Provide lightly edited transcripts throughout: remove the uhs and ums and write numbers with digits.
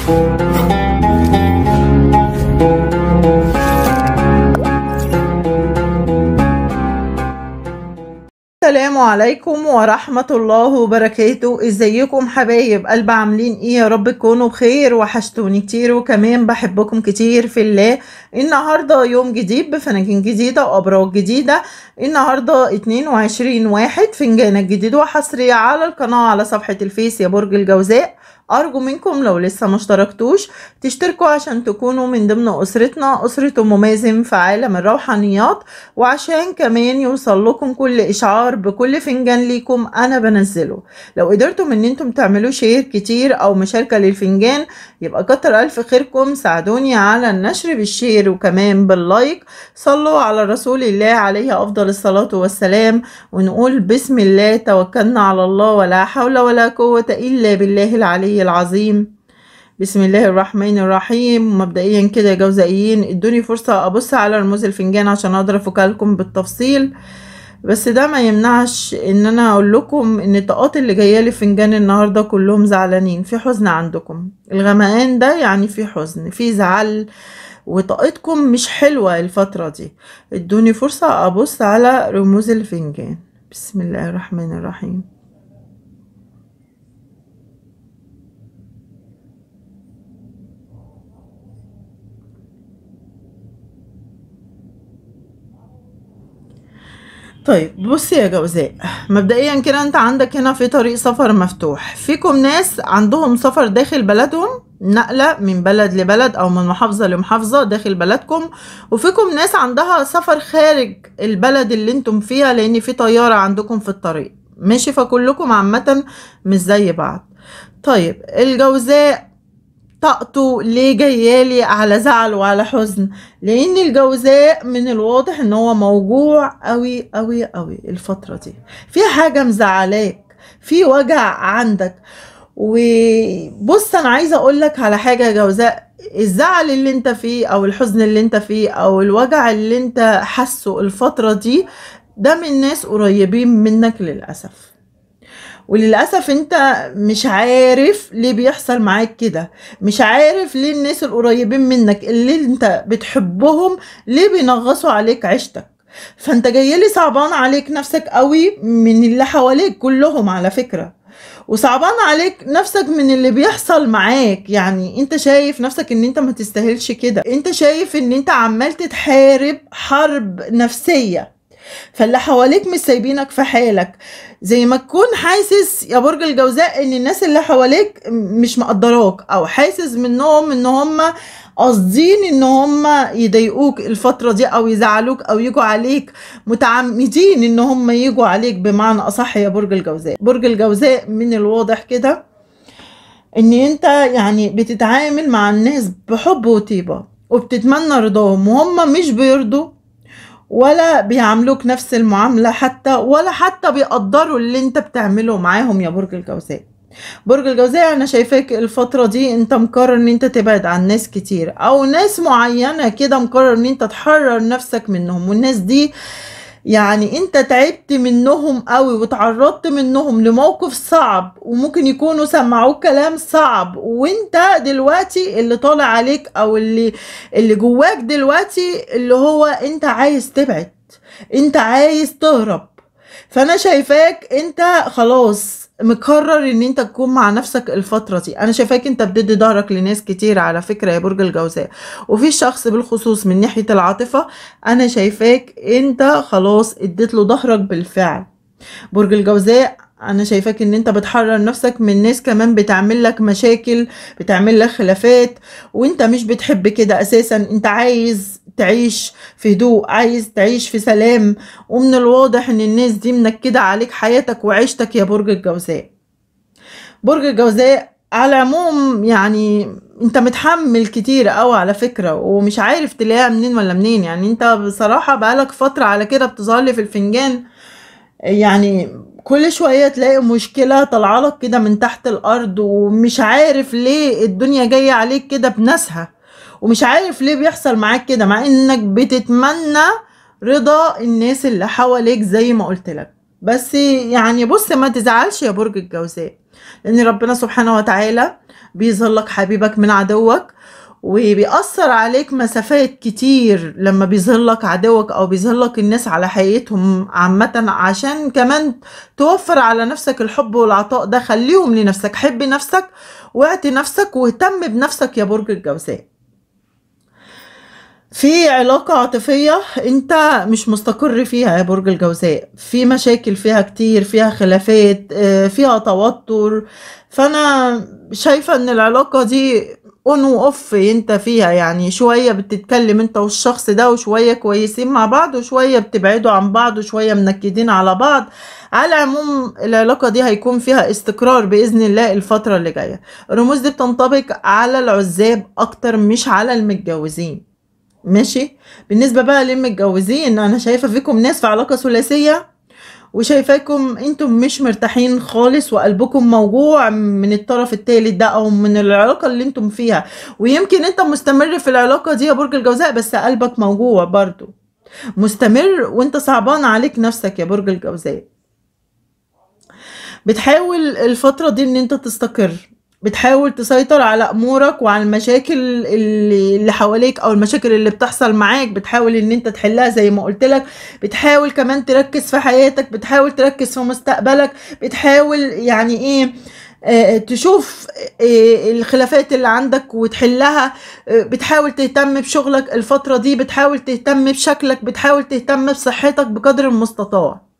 السلام عليكم ورحمة الله وبركاته. ازيكم حبايب قلب؟ عاملين ايه؟ يا رب تكونوا بخير، وحشتوني كتير وكمان بحبكم كتير في الله. النهاردة يوم جديد بفناجين جديدة وابراج جديدة. النهاردة 22/1، فنجانك جديد وحصرية على القناة على صفحة الفيس يا برج الجوزاء. ارجو منكم لو لسه ما اشتركتوش تشتركوا عشان تكونوا من ضمن اسرتنا، اسرة ام مازن في عالم الروحانيات، وعشان كمان يوصل لكم كل اشعار بكل فنجان ليكم انا بنزله. لو قدرتم ان انتم تعملوا شير كتير او مشاركة للفنجان يبقى كتر الف خيركم. ساعدوني على النشر بالشير وكمان باللايك. صلوا على رسول الله عليه افضل الصلاة والسلام، ونقول بسم الله توكلنا على الله ولا حول ولا قوة الا بالله العلي العظيم. بسم الله الرحمن الرحيم. مبدئيا كده يا جوزائيين ادوني فرصة ابص على رموز الفنجان عشان اقدر افكها لكم بالتفصيل، بس ده ما يمنعش ان انا اقول لكم ان الطاقات اللي جايه لي فنجان النهارده كلهم زعلانين، في حزن عندكم. الغمقان ده يعني في حزن، في زعل، وطاقتكم مش حلوه الفتره دي. ادوني فرصه ابص على رموز الفنجان. بسم الله الرحمن الرحيم. طيب بصي يا جوزاء، مبدئيا كده انت عندك هنا في طريق سفر مفتوح. فيكم ناس عندهم سفر داخل بلدهم، نقلة من بلد لبلد او من محافظة لمحافظة داخل بلدكم، وفيكم ناس عندها سفر خارج البلد اللي انتم فيها لان في طيارة عندكم في الطريق ماشي، فكلكم عامة مش زي بعض. طيب الجوزاء طاقته ليه جايالي على زعل وعلى حزن؟ لان الجوزاء من الواضح ان هو موجوع قوي قوي قوي الفترة دي، في حاجة مزعلاك، في وجع عندك. وبص انا عايزة اقولك على حاجة يا جوزاء، الزعل اللي انت فيه او الحزن اللي انت فيه او الوجع اللي انت حاسه الفترة دي ده من ناس قريبين منك للأسف، وللأسف انت مش عارف ليه بيحصل معاك كده، مش عارف ليه الناس القريبين منك اللي انت بتحبهم ليه بينغصوا عليك عيشتك. فانت جايلي صعبان عليك نفسك قوي من اللي حواليك كلهم على فكرة، وصعبان عليك نفسك من اللي بيحصل معاك. يعني انت شايف نفسك ان انت ما تستاهلش كده، انت شايف ان انت عمال تتحارب حرب نفسية، فاللي حواليك مش سايبينك في حالك. زي ما تكون حاسس يا برج الجوزاء ان الناس اللي حواليك مش مقدراك، او حاسس منهم ان هم قاصدين ان هم يضايقوك الفترة دي او يزعلوك او يجوا عليك، متعمدين ان هم يجوا عليك بمعنى اصح. يا برج الجوزاء، برج الجوزاء من الواضح كده ان انت يعني بتتعامل مع الناس بحب وطيبة وبتتمنى رضاهم، وهم مش بيرضوا ولا بيعاملوك نفس المعاملة حتى، ولا حتى بيقدروا اللي انت بتعمله معاهم. يا برج الجوزاء، برج الجوزاء انا شايفاك الفترة دي انت مقرر ان انت تبعد عن ناس كتير او ناس معينة كده، مقرر ان انت تحرر نفسك منهم، والناس دي يعني انت تعبت منهم قوي وتعرضت منهم لموقف صعب، وممكن يكونوا سمعوك كلام صعب، وانت دلوقتي اللي طالع عليك او اللي جواك دلوقتي اللي هو انت عايز تبعد، انت عايز تهرب. فانا شايفاك انت خلاص مقرر ان انت تكون مع نفسك الفترة دي. انا شايفاك انت بتدي ظهرك لناس كتير على فكرة يا برج الجوزاء، وفي شخص بالخصوص من ناحية العاطفة انا شايفاك انت خلاص اديت له ظهرك بالفعل. برج الجوزاء انا شايفاك ان انت بتحرر نفسك من ناس كمان بتعمل لك مشاكل، بتعمل لك خلافات، وانت مش بتحب كده اساسا. انت عايز تعيش في هدوء، عايز تعيش في سلام، ومن الواضح ان الناس دي منكدة عليك حياتك وعيشتك يا برج الجوزاء. برج الجوزاء على العموم يعني انت متحمل كتير قوي على فكرة، ومش عارف تلاقيها منين ولا منين. يعني انت بصراحة بقالك فترة على كده بتظهر لي في الفنجان، يعني كل شوية تلاقي مشكلة طالعالك كده من تحت الأرض، ومش عارف ليه الدنيا جاية عليك كده بناسها، ومش عارف ليه بيحصل معاك كده مع انك بتتمنى رضا الناس اللي حواليك زي ما قلت لك. بس يعني بص ما تزعلش يا برج الجوزاء، لان ربنا سبحانه وتعالى بيظهر لك حبيبك من عدوك، وبيأثر عليك مسافات كتير لما بيظهر لك عدوك او بيظهر لك الناس على حقيقتهم عامة، عشان كمان توفر على نفسك الحب والعطاء ده. خليهم لنفسك، حب نفسك واعطي نفسك واهتم بنفسك يا برج الجوزاء. في علاقة عاطفية انت مش مستقر فيها يا برج الجوزاء، في مشاكل فيها كتير، فيها خلافات، فيها توتر. فانا شايفة ان العلاقة دي اون واوف انت فيها، يعني شوية بتتكلم انت والشخص ده، وشوية كويسين مع بعض، وشوية بتبعدوا عن بعض، وشوية منكدين على بعض. على العموم العلاقة دي هيكون فيها استقرار بإذن الله الفترة اللي جاية. الرموز دي بتنطبق على العزاب اكتر مش على المتجوزين، ماشي. بالنسبة بقى للمتجوزين، انا شايفة فيكم ناس في علاقة ثلاثية، وشايفاكم انتم مش مرتاحين خالص، وقلبكم موجوع من الطرف الثالث ده او من العلاقة اللي انتم فيها. ويمكن انت مستمر في العلاقة دي يا برج الجوزاء، بس قلبك موجوع برضو مستمر، وانت صعبان عليك نفسك يا برج الجوزاء. بتحاول الفترة دي ان انت تستقر، بتحاول تسيطر على امورك وعلى المشاكل اللي حواليك او المشاكل اللي بتحصل معاك، بتحاول ان انت تحلها زي ما قلت لك. بتحاول كمان تركز في حياتك، بتحاول تركز في مستقبلك، بتحاول يعني ايه تشوف الخلافات اللي عندك وتحلها. بتحاول تهتم بشغلك الفترة دي، بتحاول تهتم بشكلك، بتحاول تهتم بصحتك بقدر المستطاع.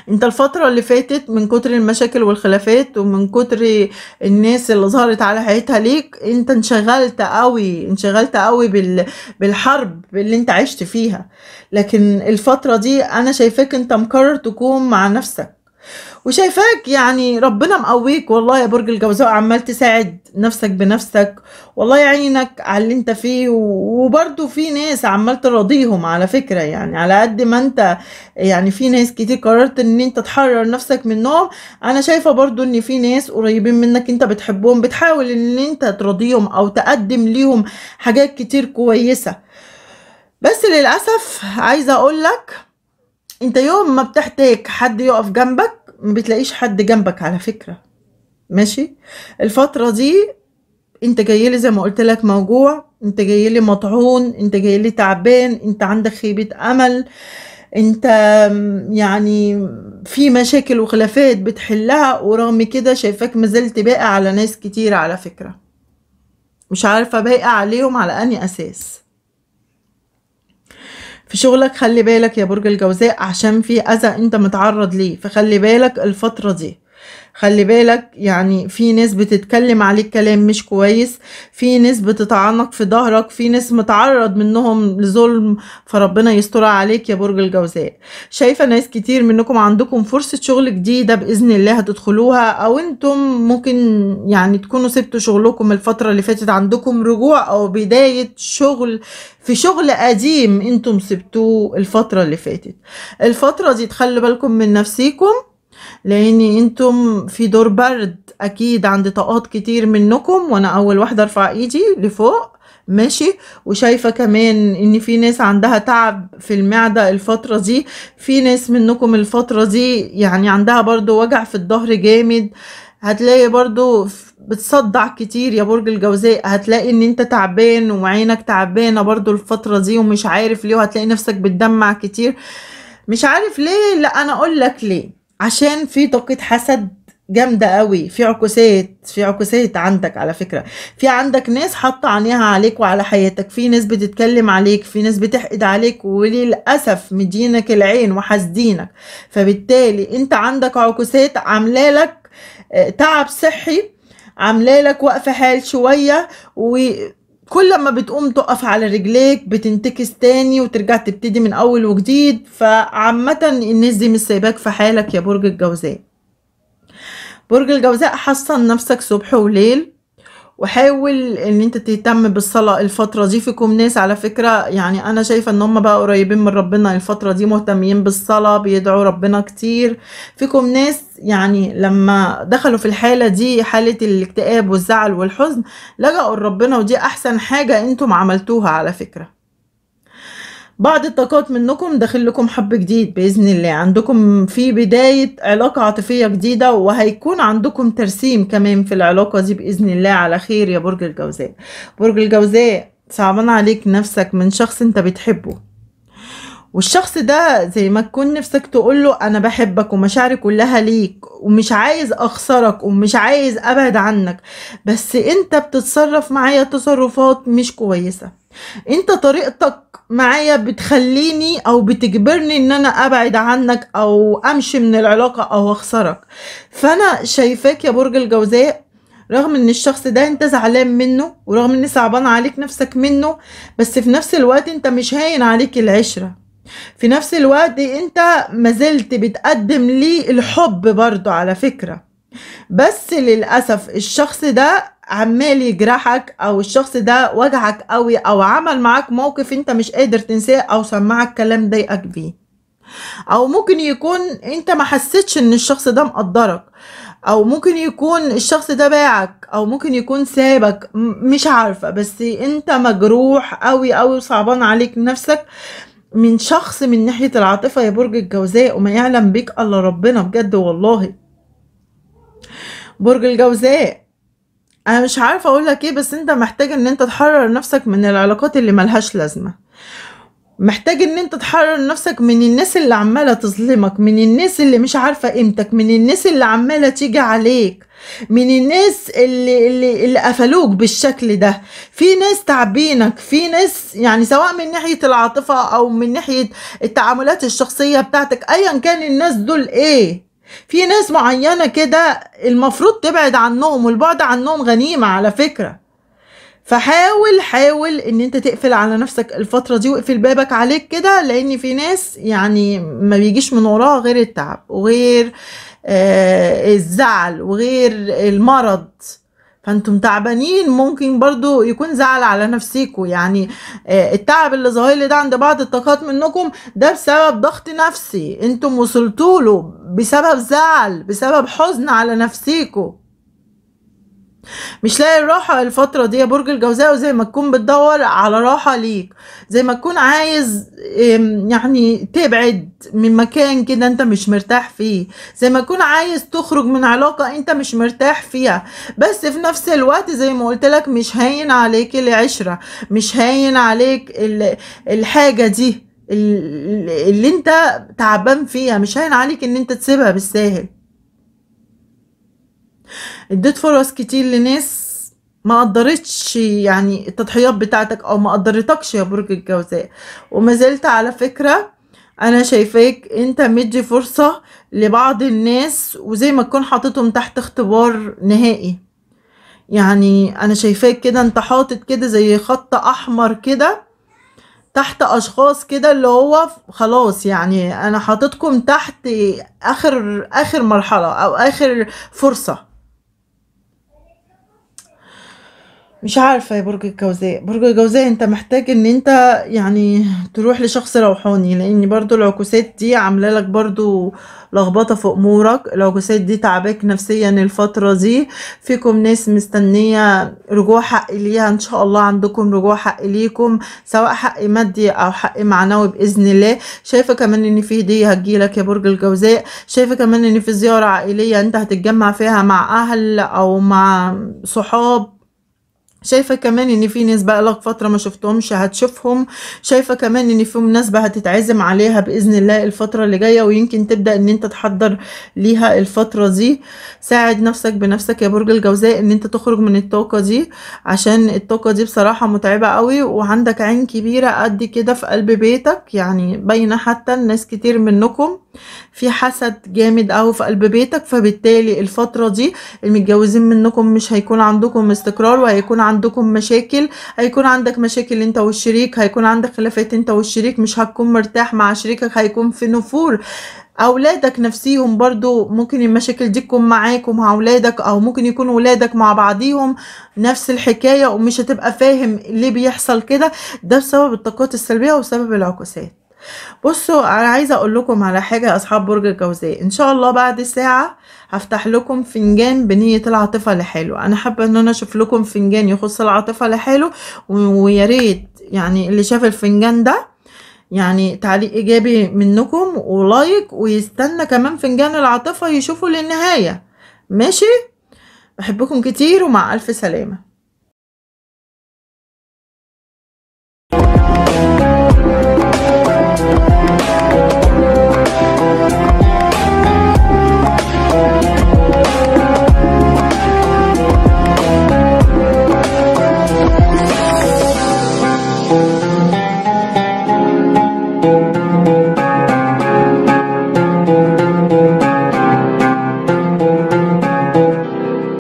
انت الفترة اللي فاتت من كتر المشاكل والخلافات ومن كتر الناس اللي ظهرت على حياتها ليك، انت انشغلت قوي بالحرب اللي انت عشت فيها. لكن الفترة دي انا شايفاك انت مقرر تكون مع نفسك، وشايفاك يعني ربنا مقويك والله يا برج الجوزاء، عمال تساعد نفسك بنفسك. والله يعينك على اللي انت فيه. وبرضو في ناس عمال تراضيهم على فكرة، يعني على قد ما انت يعني في ناس كتير قررت ان انت تحرر نفسك منهم، انا شايفة برضو ان في ناس قريبين منك انت بتحبهم، بتحاول ان انت تراضيهم او تقدم ليهم حاجات كتير كويسة. بس للأسف عايزة اقولك، انت يوم ما بتحتاج حد يقف جنبك ما بتلاقيش حد جنبك على فكرة، ماشي. الفترة دي انت جايلي زي ما قلت لك موجوع، انت جايلي مطعون، انت جايلي تعبان، انت عندك خيبة امل، انت يعني في مشاكل وخلافات بتحلها، ورغم كده شايفاك مازلت باقي على ناس كتير على فكرة. مش عارفة باقي عليهم على اني اساس. في شغلك خلي بالك يا برج الجوزاء، عشان في اذى انت متعرض ليه، فخلي بالك الفترة دي. خلي بالك يعني في ناس بتتكلم عليك كلام مش كويس، في ناس بتطعنك في ظهرك، في ناس متعرض منهم لظلم، فربنا يستر عليك يا برج الجوزاء. شايفة ناس كتير منكم عندكم فرصة شغل جديدة بإذن الله هتدخلوها، او انتم ممكن يعني تكونوا سبتوا شغلكم الفترة اللي فاتت، عندكم رجوع او بداية شغل في شغل قديم انتم سبتوه الفترة اللي فاتت. الفترة دي تخلي بالكم من نفسيكم، لان انتم في دور برد اكيد عند طاقات كتير منكم، وانا اول واحدة ارفع ايدي لفوق، ماشي. وشايفة كمان ان في ناس عندها تعب في المعدة الفترة دي، في ناس منكم الفترة دي يعني عندها برضو وجع في الظهر جامد، هتلاقي برضو بتصدع كتير يا برج الجوزاء، هتلاقي ان انت تعبان وعينك تعبانة برضو الفترة دي ومش عارف ليه، وهتلاقي نفسك بتدمع كتير مش عارف ليه. لا انا اقول لك ليه، عشان في طاقة حسد جامدة قوي، في عكوسات عندك على فكرة، في عندك ناس حاطة عينيها عليك وعلى حياتك، في ناس بتتكلم عليك، في ناس بتحقد عليك، وللأسف مدينك العين وحاسدينك. فبالتالي انت عندك عكوسات عاملالك تعب صحي، عاملالك وقف حال شوية، وكل ما بتقوم تقف على رجليك بتنتكس تاني وترجع تبتدي من اول وجديد. فعامة الناس دي مش سايباك في حالك يا برج الجوزاء. برج الجوزاء حصن نفسك صبح وليل، وحاول ان انت تهتم بالصلاة الفترة دي. فيكم ناس على فكرة يعني انا شايفة ان هم بقى قريبين من ربنا الفترة دي، مهتمين بالصلاة، بيدعوا ربنا كتير. فيكم ناس يعني لما دخلوا في الحالة دي، حالة الاكتئاب والزعل والحزن، لجأوا لربنا، ودي احسن حاجة انتم عملتوها على فكرة. بعض الطاقات منكم داخل لكم حب جديد بإذن الله، عندكم في بداية علاقة عاطفية جديدة، وهيكون عندكم ترسيم كمان في العلاقة دي بإذن الله على خير يا برج الجوزاء. برج الجوزاء، صعبان عليك نفسك من شخص انت بتحبه، والشخص ده زي ما تكون نفسك تقوله انا بحبك ومشاعري كلها ليك ومش عايز اخسرك ومش عايز ابعد عنك، بس انت بتتصرف معايا تصرفات مش كويسة. انت طريقتك معايا بتخليني او بتجبرني ان انا ابعد عنك او امشي من العلاقة او اخسرك. فانا شايفاك يا برج الجوزاء، رغم ان الشخص ده انت زعلان منه، ورغم ان صعبان عليك نفسك منه، بس في نفس الوقت انت مش هاين عليك العشرة. في نفس الوقت انت مازلت بتقدم لي الحب برضو على فكرة، بس للأسف الشخص ده عمال يجرحك، او الشخص ده وجعك قوي، او عمل معاك موقف انت مش قادر تنساه، او سمعك كلام ضايقك بيه، او ممكن يكون انت ما حسيتش ان الشخص ده مقدرك، او ممكن يكون الشخص ده باعك، او ممكن يكون سابك، مش عارفة، بس انت مجروح قوي قوي وصعبان عليك نفسك من شخص من ناحية العاطفة يا برج الجوزاء، وما يعلم بيك الا ربنا بجد والله. برج الجوزاء، انا مش عارفة اقولك ايه، بس انت محتاج ان انت تحرر نفسك من العلاقات اللي ملهاش لازمة، محتاج ان انت تحرر نفسك من الناس اللي عمالة تظلمك، من الناس اللي مش عارفة قيمتك، من الناس اللي عمالة تيجي عليك، من الناس اللي قفلوك بالشكل ده. في ناس تعبينك، في ناس يعني سواء من ناحية العاطفة او من ناحية التعاملات الشخصية بتاعتك، ايا كان الناس دول ايه، في ناس معينة كده المفروض تبعد عنهم، والبعد عنهم غنيمة على فكرة. حاول ان انت تقفل على نفسك الفترة دي، واقفل بابك عليك كده، لان في ناس يعني ما بيجيش من وراها غير التعب، وغير الزعل، وغير المرض. فانتم تعبانين، ممكن برضو يكون زعل على نفسيكوا يعني. التعب اللي ظاهر لي ده عند بعض الطاقات منكم ده بسبب ضغط نفسي انتم وصلتوا له، بسبب زعل، بسبب حزن على نفسيكوا. مش لاقي الراحة الفترة دي يا برج الجوزاء، وزي ما تكون بتدور على راحة ليك، زي ما تكون عايز يعني تبعد من مكان كده انت مش مرتاح فيه، زي ما تكون عايز تخرج من علاقة انت مش مرتاح فيها، بس في نفس الوقت زي ما قلت لك مش هين عليك العشرة، مش هين عليك الحاجة دي اللي انت تعبان فيها، مش هين عليك ان انت تسيبها بالساهل. اديت فرص كتير لناس ما قدرتش يعني التضحيات بتاعتك، او ما قدرتكش يا برج الجوزاء، وما زلت على فكرة انا شايفاك انت مدي فرصة لبعض الناس، وزي ما تكون حاططهم تحت اختبار نهائي. يعني انا شايفاك كده انت حاطط كده زي خط احمر كده تحت اشخاص كده، اللي هو خلاص يعني انا حاططكم تحت اخر مرحلة او اخر فرصة. مش عارفة يا برج الجوزاء، برج الجوزاء انت محتاج ان انت يعني تروح لشخص روحاني، لان برضو العكوسات دي عاملة لك برضو لخبطة في امورك، العكوسات دي تعباك نفسيا الفترة دي. فيكم ناس مستنية رجوع حق ليها، ان شاء الله عندكم رجوع حق ليكم، سواء حق مادي او حق معنوي باذن الله. شايفة كمان ان في هدية هتجيلك يا برج الجوزاء، شايفة كمان ان في زيارة عائلية انت هتتجمع فيها مع اهل او مع صحاب. شايفة كمان ان في ناس بقالك فترة ما شفتهمش هتشوفهم، شايفة كمان ان في مناسبة هتتعزم عليها بإذن الله الفترة اللي جاية، ويمكن تبدأ ان انت تحضر ليها الفترة دي. ساعد نفسك بنفسك يا برج الجوزاء ان انت تخرج من الطاقة دي، عشان الطاقة دي بصراحة متعبة قوي، وعندك عين كبيرة قد كده في قلب بيتك، يعني باينة حتى الناس كتير منكم في حسد جامد قوي في قلب بيتك. فبالتالي الفترة دي المتجوزين منكم مش هيكون عندكم استقرار، وهيكون عندكم مشاكل، هيكون عندك مشاكل انت والشريك، هيكون عندك خلافات انت والشريك، مش هتكون مرتاح مع شريكك، هيكون في نفور. اولادك نفسيهم برضو ممكن المشاكل دي تكون معاك ومع اولادك، او ممكن يكون ولادك مع بعضيهم نفس الحكاية، ومش هتبقى فاهم ليه بيحصل كده. ده بسبب الطاقات السلبية وسبب العكوسات. بصوا انا عايزه اقول لكم على حاجه يا اصحاب برج الجوزاء، ان شاء الله بعد ساعه هفتح لكم فنجان بنيه العاطفه لحاله. انا حابه ان انا اشوف لكم فنجان يخص العاطفه لحاله، ويا ريت يعني اللي شاف الفنجان ده يعني تعليق ايجابي منكم ولايك، ويستنى كمان فنجان العاطفة يشوفوا للنهاية. ماشي، بحبكم كتير ومع الف سلامة.